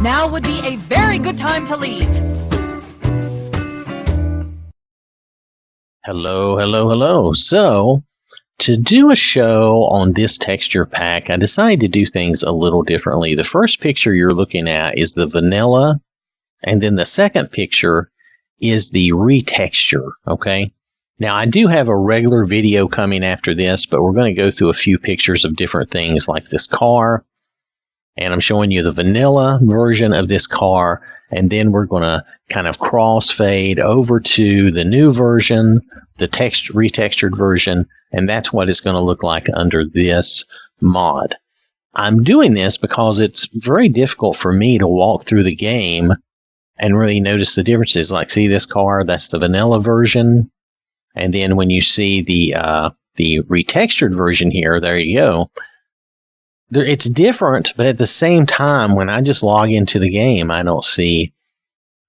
Now would be a very good time to leave. Hello, hello, hello. So, to do a show on this texture pack, I decided to do things a little differently. The first picture you're looking at is the vanilla, and then the second picture is the retexture, okay? Now, I do have a regular video coming after this, but we're going to go through a few pictures of different things like this car, and I'm showing you the vanilla version of this car, and then we're going to kind of crossfade over to the new version, the retextured version, and that's what it's going to look like under this mod. I'm doing this because it's very difficult for me to walk through the game and really notice the differences. Like, see this car? That's the vanilla version. And then when you see the retextured version here, there you go. It's different, but at the same time, when I just log into the game, I don't see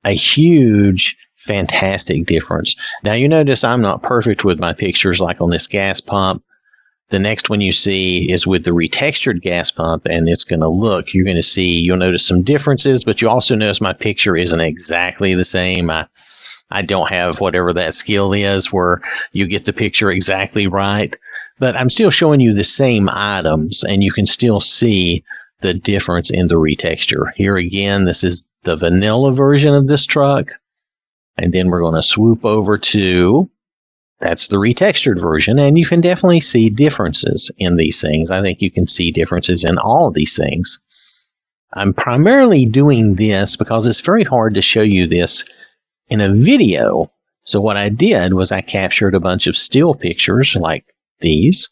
a huge, fantastic difference. Now, you notice I'm not perfect with my pictures, like on this gas pump. The next one you see is with the retextured gas pump, and it's going to look, you're going to see, you'll notice some differences, but you also notice my picture isn't exactly the same. I don't have whatever that skill is where you get the picture exactly right, but I'm still showing you the same items, and you can still see the difference in the retexture. Here again, this is the vanilla version of this truck, and then we're going to swoop over to, that's the retextured version, and you can definitely see differences in these things. I think you can see differences in all of these things. I'm primarily doing this because it's very hard to show you this in a video. So what I did was I captured a bunch of still pictures like these,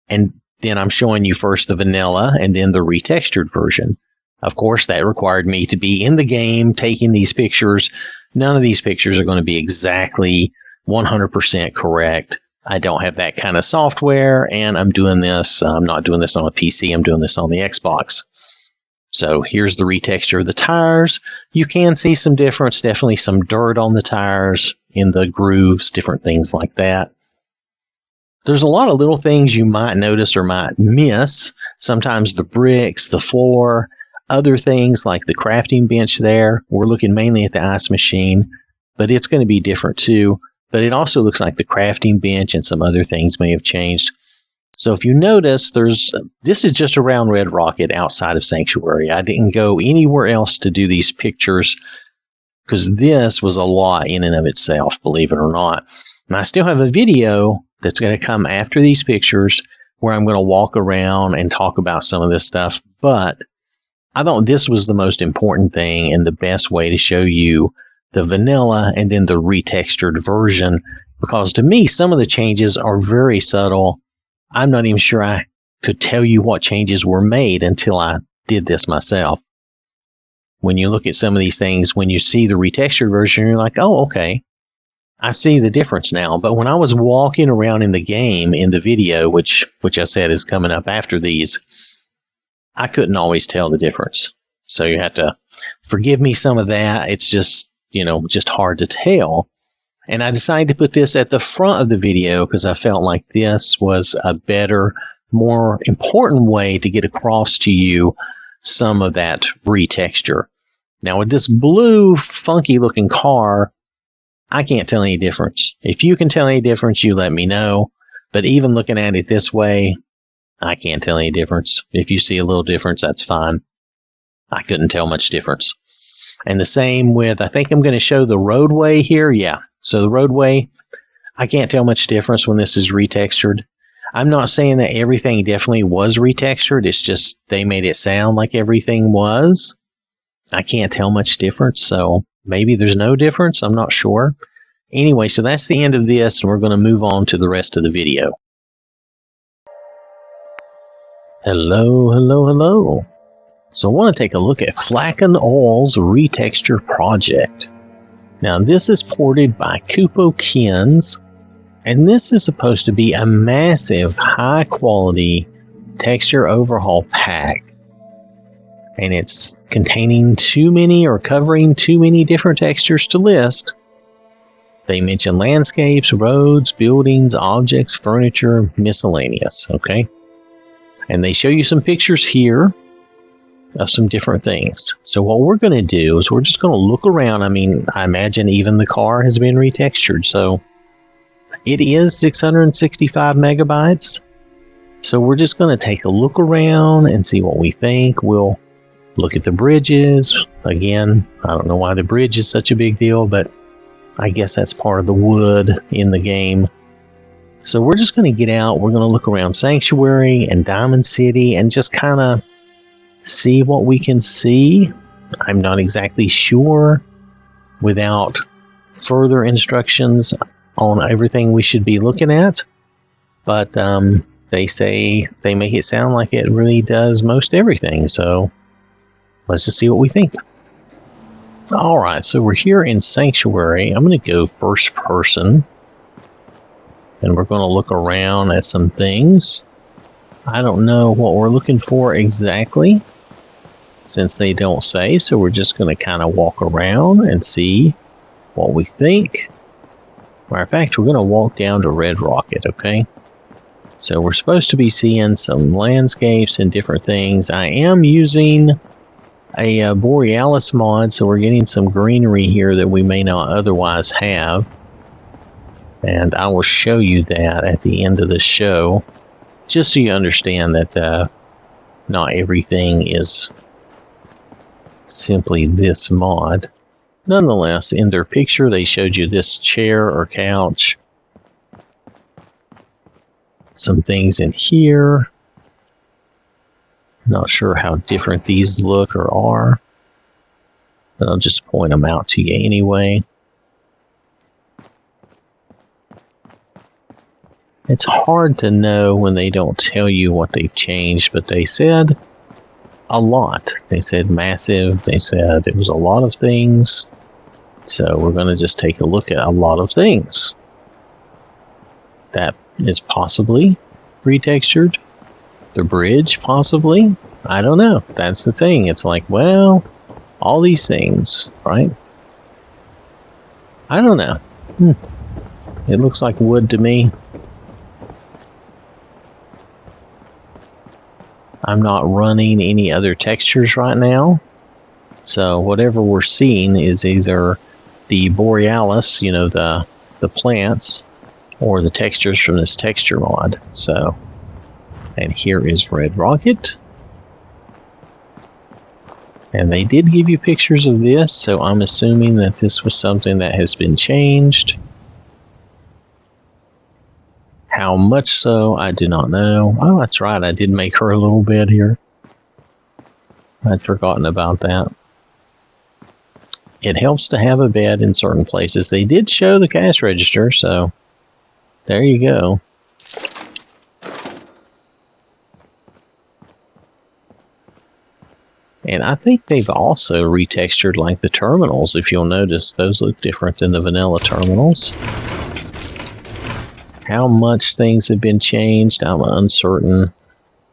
and then I'm showing you first the vanilla and then the retextured version. Of course, that required me to be in the game taking these pictures. None of these pictures are going to be exactly 100% correct. I don't have that kind of software, and I'm not doing this on a PC, I'm doing this on the Xbox. So here's the retexture of the tires. You can see some difference, definitely some dirt on the tires, in the grooves, different things like that. There's a lot of little things you might notice or might miss. Sometimes the bricks, the floor, other things like the crafting bench there. We're looking mainly at the ice machine, but it's going to be different too. But it also looks like the crafting bench and some other things may have changed. So if you notice, this is just around Red Rocket outside of Sanctuary. I didn't go anywhere else to do these pictures because this was a lot in and of itself, believe it or not. And I still have a video that's going to come after these pictures where I'm going to walk around and talk about some of this stuff. But I thought this was the most important thing and the best way to show you the vanilla and then the retextured version, because to me, some of the changes are very subtle. I'm not even sure I could tell you what changes were made until I did this myself. When you look at some of these things, when you see the retextured version, you're like, oh, okay, I see the difference now. But when I was walking around in the game, in the video, which I said is coming up after these, I couldn't always tell the difference. So you have to forgive me some of that. It's just, just hard to tell. And I decided to put this at the front of the video because I felt like this was a better, more important way to get across to you some of that retexture. Now with this blue, funky looking car, I can't tell any difference. If you can tell any difference, you let me know. But even looking at it this way, I can't tell any difference. If you see a little difference, that's fine. I couldn't tell much difference. And the same with, I think I'm going to show the roadway here. Yeah. So the roadway, I can't tell much difference when this is retextured. I'm not saying that everything definitely was retextured. It's just they made it sound like everything was. I can't tell much difference. So maybe there's no difference. I'm not sure. Anyway, so that's the end of this, and we're going to move on to the rest of the video. Hello, hello, hello. So I want to take a look at FlaconOil's Retexture project. Now this is ported by Kens, and this is supposed to be a massive, high-quality texture overhaul pack. And it's containing too many or covering too many different textures to list. They mention landscapes, roads, buildings, objects, furniture, miscellaneous, okay? And they show you some pictures here. of some different things. So what we're going to do is we're just going to look around. I mean, I imagine even the car has been retextured. So it is 665 megabytes. So we're just going to take a look around and see what we think. We'll look at the bridges. Again, I don't know why the bridge is such a big deal, but I guess that's part of the wood in the game. So we're just going to get out. We're going to look around Sanctuary and Diamond City and just kind of see what we can see. I'm not exactly sure without further instructions on everything we should be looking at. But they say they make it sound like it really does most everything. So let's just see what we think. Alright, so we're here in Sanctuary. I'm going to go first person. And we're going to look around at some things. I don't know what we're looking for exactly, since they don't say, so we're just going to kind of walk around and see what we think. Matter of fact, we're going to walk down to Red Rocket, okay? So we're supposed to be seeing some landscapes and different things. I am using a Borealis mod, so we're getting some greenery here that we may not otherwise have. And I will show you that at the end of the show, just so you understand that not everything is simply this mod. Nonetheless, in their picture, they showed you this chair or couch. Some things in here. Not sure how different these look or are, but I'll just point them out to you anyway. It's hard to know when they don't tell you what they've changed, but they said a lot. They said massive. They said it was a lot of things. So we're going to just take a look at a lot of things. That is possibly retextured. The bridge, possibly. I don't know. That's the thing. It's like, well, all these things, right? I don't know. It looks like wood to me. I'm not running any other textures right now. So whatever we're seeing is either the Borealis, you know, the plants, or the textures from this texture mod. So, and here is Red Rocket. And they did give you pictures of this, so I'm assuming that this was something that has been changed. How much so, I do not know. Oh, that's right, I did make her a little bed here. I'd forgotten about that. It helps to have a bed in certain places. They did show the cash register, so there you go. And I think they've also retextured like the terminals. If you'll notice, those look different than the vanilla terminals. How much things have been changed, I'm uncertain.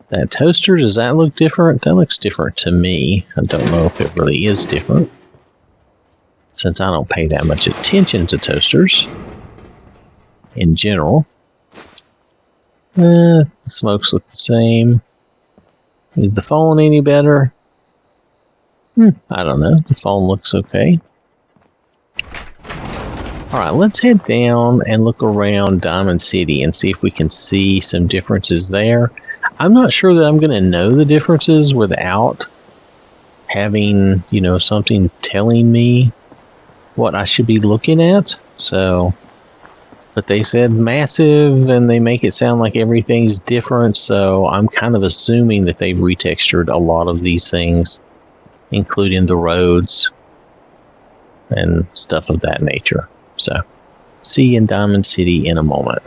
That toaster, does that look different? That looks different to me. I don't know if it really is different, since I don't pay that much attention to toasters in general. The smokes look the same. Is the phone any better? I don't know. The phone looks okay. Alright, let's head down and look around Diamond City and see if we can see some differences there. I'm not sure that I'm going to know the differences without having, you know, something telling me what I should be looking at. So, but they said massive and they make it sound like everything's different. So I'm kind of assuming that they've retextured a lot of these things, including the roads and stuff of that nature. So, see you in Diamond City in a moment.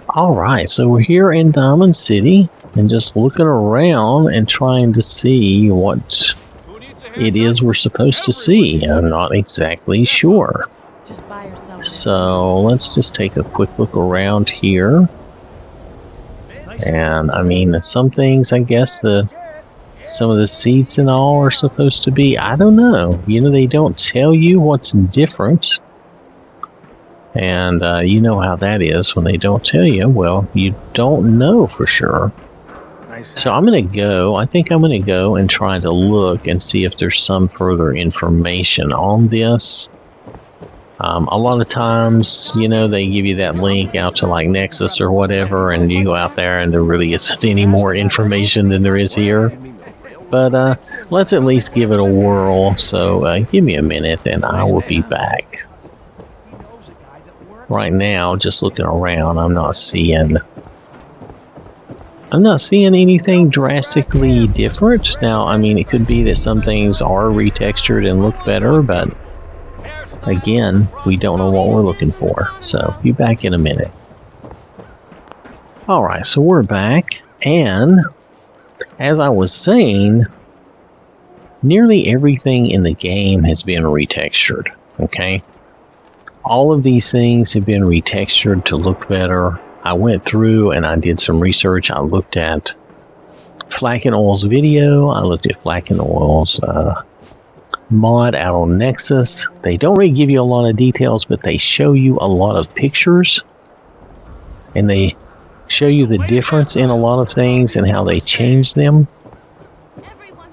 Alright, so we're here in Diamond City and just looking around and trying to see what it is we're supposed to see. I'm not exactly sure. So, let's just take a quick look around here. And, I mean, some things, I guess, some of the seats and all are supposed to be, I don't know. You know, they don't tell you what's different. And you know how that is when they don't tell you. Well, you don't know for sure. So I'm going to go, I think I'm going to go and try to look and see if there's some further information on this. A lot of times, you know, they give you that link out to like Nexus or whatever, and you go out there and there really isn't any more information than there is here. But let's at least give it a whirl. So give me a minute and I will be back. Right now, just looking around, I'm not seeing anything drastically different. Now, I mean, it could be that some things are retextured and look better, but again, we don't know what we're looking for. So, be back in a minute. Alright, so we're back, and as I was saying, nearly everything in the game has been retextured, okay? All of these things have been retextured to look better. I went through and I did some research. I looked at FlaconOil's video. I looked at FlaconOil's mod out on Nexus. They don't really give you a lot of details, but they show you a lot of pictures. And they show you the difference in a lot of things and how they change them.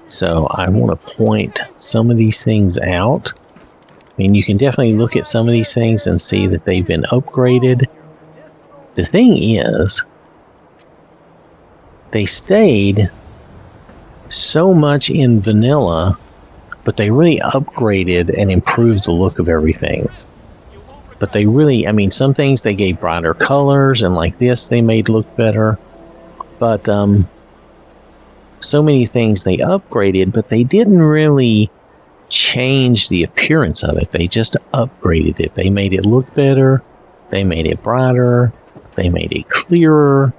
So I want to point some of these things out. I mean, you can definitely look at some of these things and see that they've been upgraded. The thing is, they stayed so much in vanilla, but they really upgraded and improved the look of everything. But they really, I mean, some things they gave brighter colors, and like this they made look better. But so many things they upgraded, but they didn't really change the appearance of it. They just upgraded it. They made it look better. They made it brighter. They made it clearer.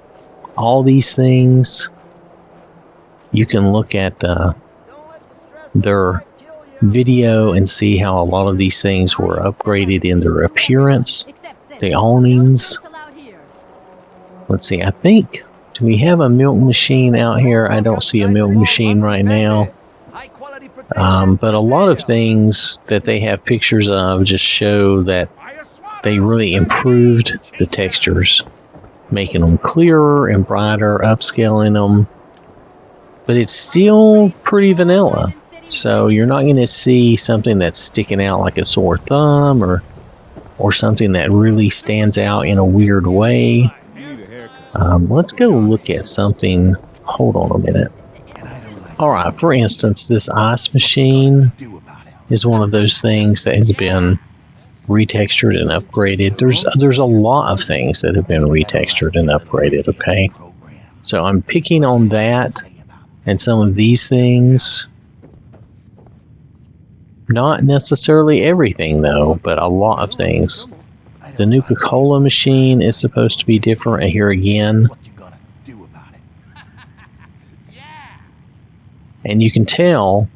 All these things. You can look at their video and see how a lot of these things were upgraded in their appearance. The awnings. Let's see, I think, do we have a milk machine out here? I don't see a milk machine right now. But a lot of things that they have pictures of just show that they really improved the textures, making them clearer and brighter, upscaling them. But it's still pretty vanilla. So you're not going to see something that's sticking out like a sore thumb or something that really stands out in a weird way. Let's go look at something. Hold on a minute. Alright, for instance, this ice machine is one of those things that has been retextured and upgraded. There's a lot of things that have been retextured and upgraded, okay? So I'm picking on that and some of these things. Not necessarily everything, though, but a lot of things. The Nuka-Cola machine is supposed to be different here again. And you can tell,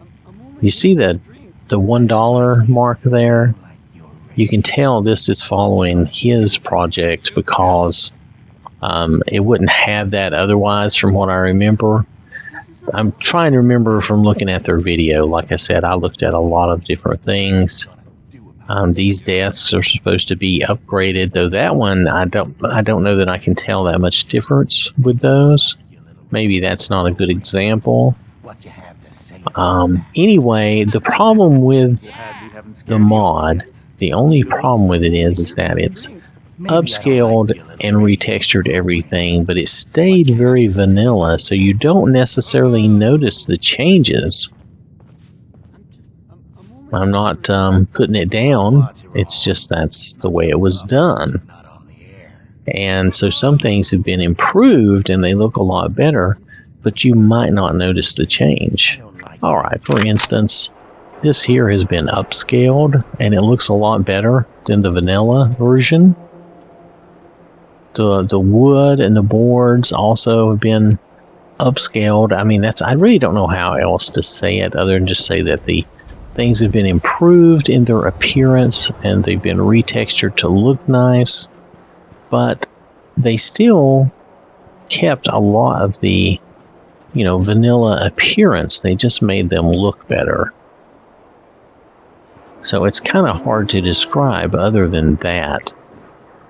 you see the $1 mark there? You can tell this is following his project because it wouldn't have that otherwise from what I remember. I'm trying to remember from looking at their video. Like I said, I looked at a lot of different things. These desks are supposed to be upgraded, though that one, I don't know that I can tell that much difference with those. Maybe that's not a good example. Anyway, the problem with the mod, the only problem with it is that it's upscaled and retextured everything, but it stayed very vanilla, so you don't necessarily notice the changes. I'm not putting it down, it's just that's the way it was done. And so some things have been improved and they look a lot better, but you might not notice the change. Alright, for instance, this here has been upscaled and it looks a lot better than the vanilla version. The wood and the boards also have been upscaled. I mean, I really don't know how else to say it other than just say that the things have been improved in their appearance and they've been retextured to look nice, but they still kept a lot of the, vanilla appearance. They just made them look better. So it's kind of hard to describe other than that.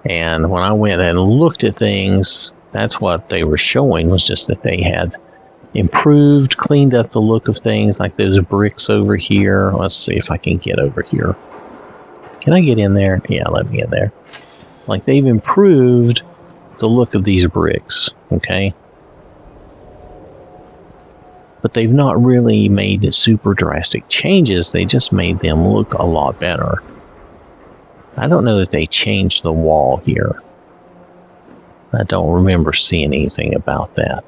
And when I went and looked at things, that's what they were showing, was just that they had improved, cleaned up the look of things, like those bricks over here. Let's see if I can get over here. Can I get in there? Yeah, let me in there. Like, they've improved the look of these bricks, okay? But they've not really made super drastic changes. They just made them look a lot better. I don't know that they changed the wall here. I don't remember seeing anything about that.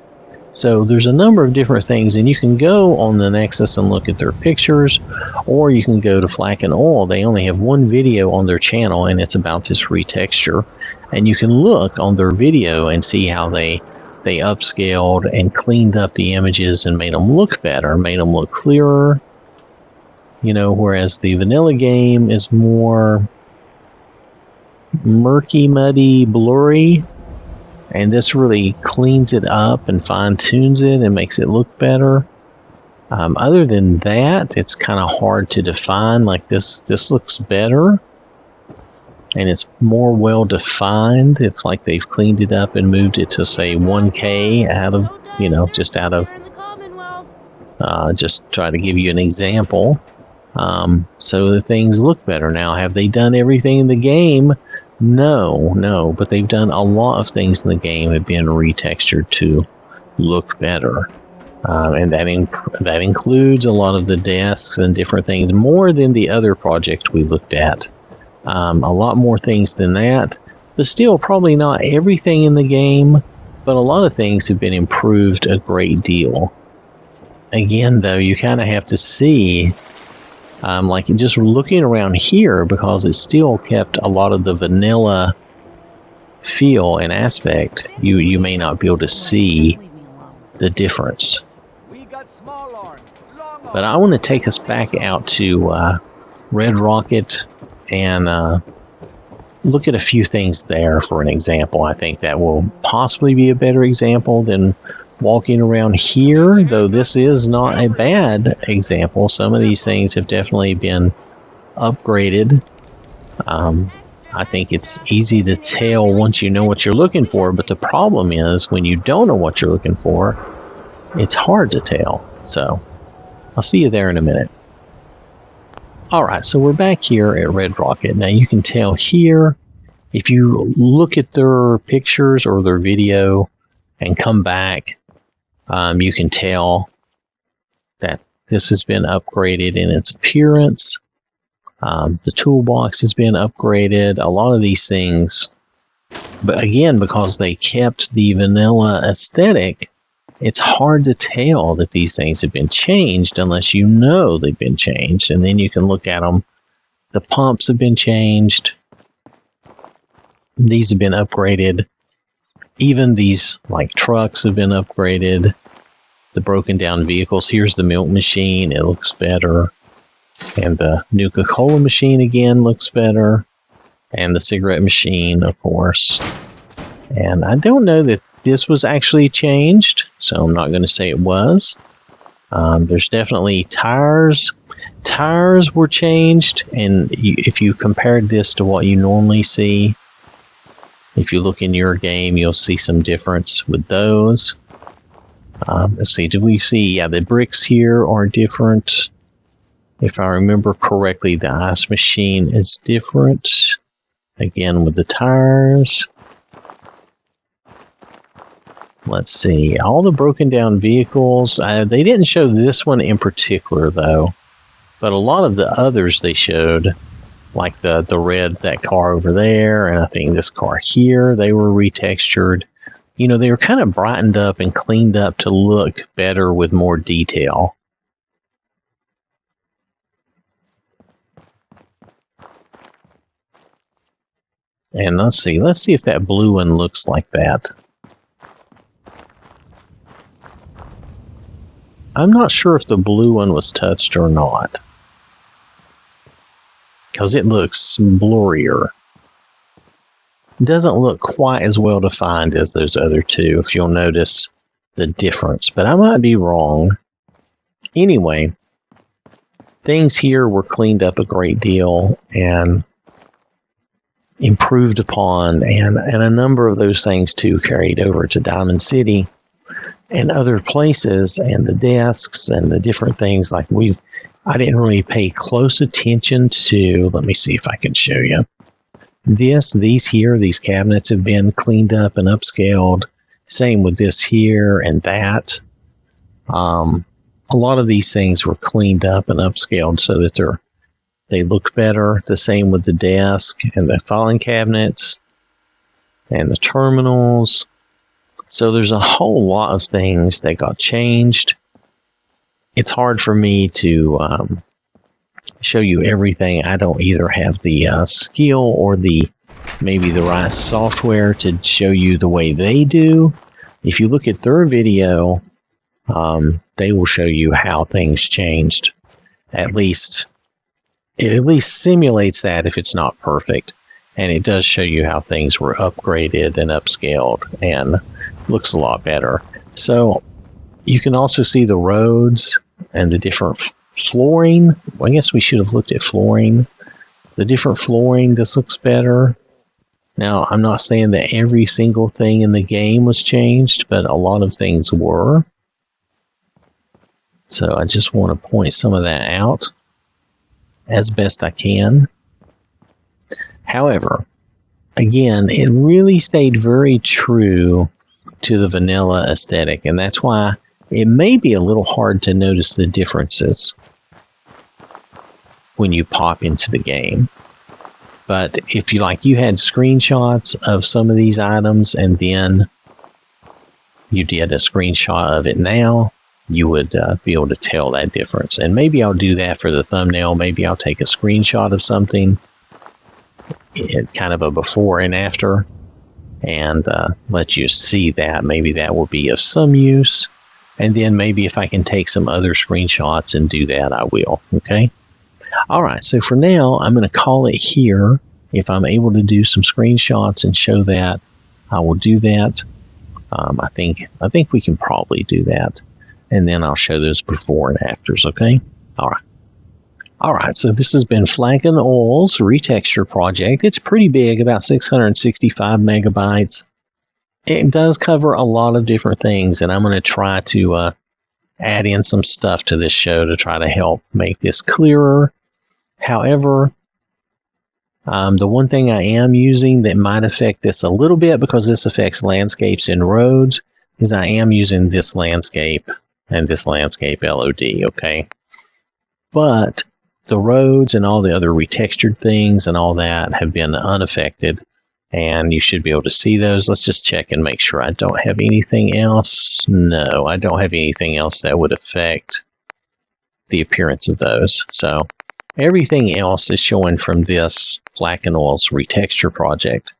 So there's a number of different things, and you can go on the Nexus and look at their pictures, or you can go to FlaconOil. They only have one video on their channel, and it's about this retexture. And you can look on their video and see how they upscaled and cleaned up the images and made them look better, made them look clearer. You know, whereas the vanilla game is more murky, muddy, blurry. And this really cleans it up and fine-tunes it and makes it look better. Other than that, it's kind of hard to define. Like this looks better. And it's more well-defined. It's like they've cleaned it up and moved it to, say, 1K out of, you know, just out of... just try to give you an example. So the things look better now. Have they done everything in the game? No, but they've done a lot of things in the game have been retextured to look better. And that includes a lot of the desks and different things, more than the other project we looked at. A lot more things than that, but still probably not everything in the game, but a lot of things have been improved a great deal. Again, though, you kind of have to see, like just looking around here, because it still kept a lot of the vanilla feel and aspect, you may not be able to see the difference. But I want to take us back out to Red Rocket and look at a few things there for an example. I think that will possibly be a better example than walking around here, though this is not a bad example. Some of these things have definitely been upgraded. I think it's easy to tell once you know what you're looking for, but the problem is when you don't know what you're looking for, it's hard to tell. So I'll see you there in a minute. Alright, so we're back here at Red Rocket. Now you can tell here, if you look at their pictures or their video and come back, you can tell that this has been upgraded in its appearance. The toolbox has been upgraded. A lot of these things, but again, because they kept the vanilla aesthetic, it's hard to tell that these things have been changed unless you know they've been changed. And then you can look at them. The pumps have been changed. These have been upgraded. Even these like trucks have been upgraded. The broken down vehicles. Here's the milk machine. It looks better. And the Nuka-Cola machine again looks better. And the cigarette machine, of course. And I don't know that this was actually changed, so I'm not going to say it was. There's definitely tires. Tires were changed, and if you compared this to what you normally see, if you look in your game, you'll see some difference with those. Let's see, did we see? Yeah, the bricks here are different. If I remember correctly, the ice machine is different. Again, with the tires. Let's see, all the broken down vehicles, they didn't show this one in particular though, but a lot of the others they showed, like the red, that car over there, and I think this car here, they were retextured. You know, they were kind of brightened up and cleaned up to look better with more detail. And let's see if that blue one looks like that. I'm not sure if the blue one was touched or not, because it looks blurrier. It doesn't look quite as well defined as those other two, if you'll notice the difference, but I might be wrong. Anyway, things here were cleaned up a great deal and improved upon, and a number of those things too carried over to Diamond City. and other places, and the desks and the different things. Like I didn't really pay close attention to. Let me see if I can show you. These cabinets have been cleaned up and upscaled. Same with this here and that. A lot of these things were cleaned up and upscaled so that they look better. The same with the desk and the filing cabinets and the terminals. So there's a whole lot of things that got changed. It's hard for me to show you everything. I don't either have the skill or maybe the right software to show you the way they do. If you look at their video, they will show you how things changed. It at least simulates that if it's not perfect. And it does show you how things were upgraded and upscaled and looks a lot better. So you can also see the roads and the different flooring. Well, I guess we should have looked at flooring. The different flooring, this looks better. Now, I'm not saying that every single thing in the game was changed, but a lot of things were. So I just want to point some of that out as best I can. However, again, it really stayed very true to the vanilla aesthetic, and that's why it may be a little hard to notice the differences when you pop into the game. But if you had screenshots of some of these items and then you did a screenshot of it now, you would be able to tell that difference. And maybe I'll do that for the thumbnail. Maybe I'll take a screenshot of something, kind of a before and after, and let you see that. Maybe that will be of some use. And then maybe if I can take some other screenshots and do that, I will. Okay? All right, so for now, I'm going to call it here. If I'm able to do some screenshots and show that, I will do that. I think we can probably do that. And then I'll show those before and afters, okay? All right. All right, so this has been FlaconOil's Retexture project. It's pretty big, about 665 megabytes. It does cover a lot of different things, and I'm going to try to add in some stuff to this show to try to help make this clearer. However, the one thing I am using that might affect this a little bit, because this affects landscapes and roads, is I am using this landscape and this landscape LOD, okay? But the roads and all the other retextured things and all that have been unaffected, and you should be able to see those. Let's just check and make sure I don't have anything else. No, I don't have anything else that would affect the appearance of those. So everything else is showing from this FlaconOil's Retexture project.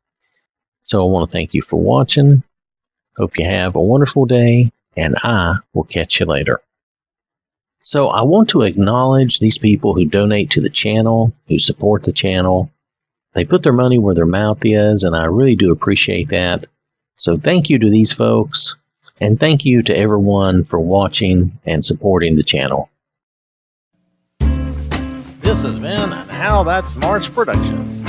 So I want to thank you for watching. Hope you have a wonderful day, and I will catch you later. So I want to acknowledge these people who donate to the channel, who support the channel. They put their money where their mouth is, and I really do appreciate that. So thank you to these folks, and thank you to everyone for watching and supporting the channel. This has been an OwwThatSmarts production.